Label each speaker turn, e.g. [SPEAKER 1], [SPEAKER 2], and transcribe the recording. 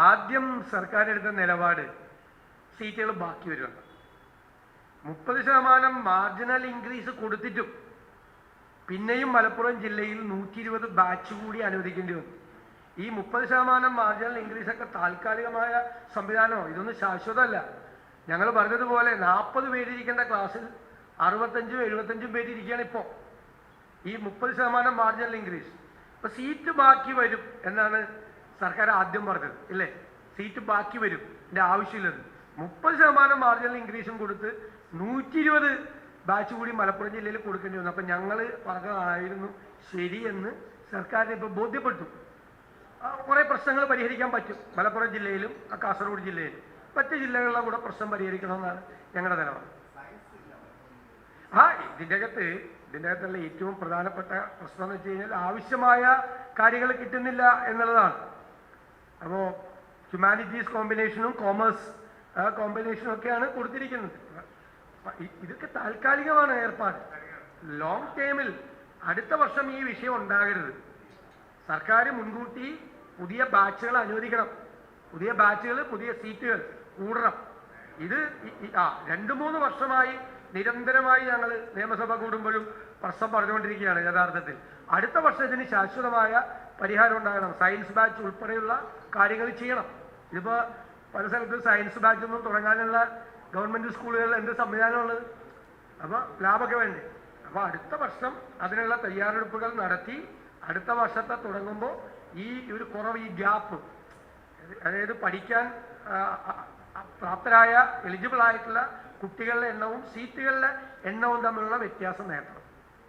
[SPEAKER 1] ആദ്യം സർക്കാർ എടുത്ത നിലപാട് സീറ്റുകൾ ബാക്കി വരുന്നുണ്ട്. 30% മാർജിനൽ ഇൻക്രീസ് കൊടുത്തിട്ടും പിന്നെയും മലപ്പുറം ജില്ലയിൽ 120 ബാച്ച് കൂടി അനുവദിക്കേണ്ടി വന്നു. ഈ 30% മാർജിനൽ ഇൻക്രീസ് ഒക്കെ താൽക്കാലികമായ സംവിധാനമോ, ഇതൊന്നും ശാശ്വതമല്ല. ഞങ്ങൾ പറഞ്ഞതുപോലെ 40 പേരിരിക്കേണ്ട ക്ലാസ്സിൽ 65-75 പേരിരിക്കുകയാണ് ഇപ്പോൾ. ഈ 30% മാർജിനൽ ഇൻക്രീസ് ഇപ്പം സീറ്റ് ബാക്കി വരും എന്നാണ് സർക്കാർ ആദ്യം പറഞ്ഞത്, ഇല്ലേ? സീറ്റ് ബാക്കി വരും, എൻ്റെ ആവശ്യമില്ലെന്ന്. 30% മാർജിനൽ ഇൻക്രീസും കൊടുത്ത് 120 ബാച്ച് കൂടി മലപ്പുറം ജില്ലയിൽ കൊടുക്കേണ്ടി വന്നു. അപ്പം ഞങ്ങൾ പറഞ്ഞതായിരുന്നു ശരിയെന്ന് സർക്കാരിന് ഇപ്പോൾ ബോധ്യപ്പെട്ടു. കുറേ പ്രശ്നങ്ങൾ പരിഹരിക്കാൻ പറ്റും മലപ്പുറം ജില്ലയിലും കാസർഗോഡ് ജില്ലയിലും. മറ്റ് ജില്ലകളിലെ കൂടെ പ്രശ്നം പരിഹരിക്കണമെന്നാണ് ഞങ്ങളുടെ നിലപാട്. ഇതിൻ്റെ അകത്തുള്ള ഏറ്റവും പ്രധാനപ്പെട്ട പ്രശ്നം എന്ന് വെച്ച് കഴിഞ്ഞാൽ ആവശ്യമായ കാര്യങ്ങൾ കിട്ടുന്നില്ല എന്നുള്ളതാണ്. അപ്പോൾ ഹ്യൂമാനിറ്റീസ് കോമ്പിനേഷനും കോമേഴ്സ് കോമ്പിനേഷനും ഒക്കെയാണ് കൊടുത്തിരിക്കുന്നത്. ഇതൊക്കെ താൽക്കാലികമാണ് ഏർപ്പാട്. ലോങ് ടേമിൽ അടുത്ത വർഷം ഈ വിഷയം ഉണ്ടാകരുത്. സർക്കാർ മുൻകൂട്ടി പുതിയ ബാച്ചുകൾ അനുവദിക്കണം. പുതിയ ബാച്ചുകൾ, പുതിയ സീറ്റുകൾ കൂടണം. ഇത് 2-3 വർഷമായി നിരന്തരമായി ഞങ്ങൾ നിയമസഭ കൂടുമ്പോഴും പ്രശ്നം പറഞ്ഞുകൊണ്ടിരിക്കുകയാണ്. യഥാർത്ഥത്തിൽ അടുത്ത വർഷത്തിന് ശാശ്വതമായ പരിഹാരം ഉണ്ടാകണം. സയൻസ് ബാച്ച് ഉൾപ്പെടെയുള്ള കാര്യങ്ങൾ ചെയ്യണം. ഇതിപ്പോൾ പല സ്ഥലത്തും സയൻസ് ബാച്ചൊന്നും തുടങ്ങാനുള്ള ഗവൺമെൻറ് സ്കൂളുകളിൽ എന്ത് സംവിധാനമുള്ളത്? അപ്പോൾ ലാഭമൊക്കെ വേണ്ടേ? അപ്പോൾ അടുത്ത വർഷം അതിനുള്ള തയ്യാറെടുപ്പുകൾ നടത്തി അടുത്ത വർഷത്തെ തുടങ്ങുമ്പോൾ ഈ ഒരു കുറവ്, ഈ ഗ്യാപ്പ്, അതായത് പഠിക്കാൻ പ്രാപ്തരായ എലിജിബിൾ ആയിട്ടുള്ള കുട്ടികളുടെ എണ്ണവും സീറ്റുകളുടെ എണ്ണവും തമ്മിലുള്ള വ്യത്യാസം നേടണം.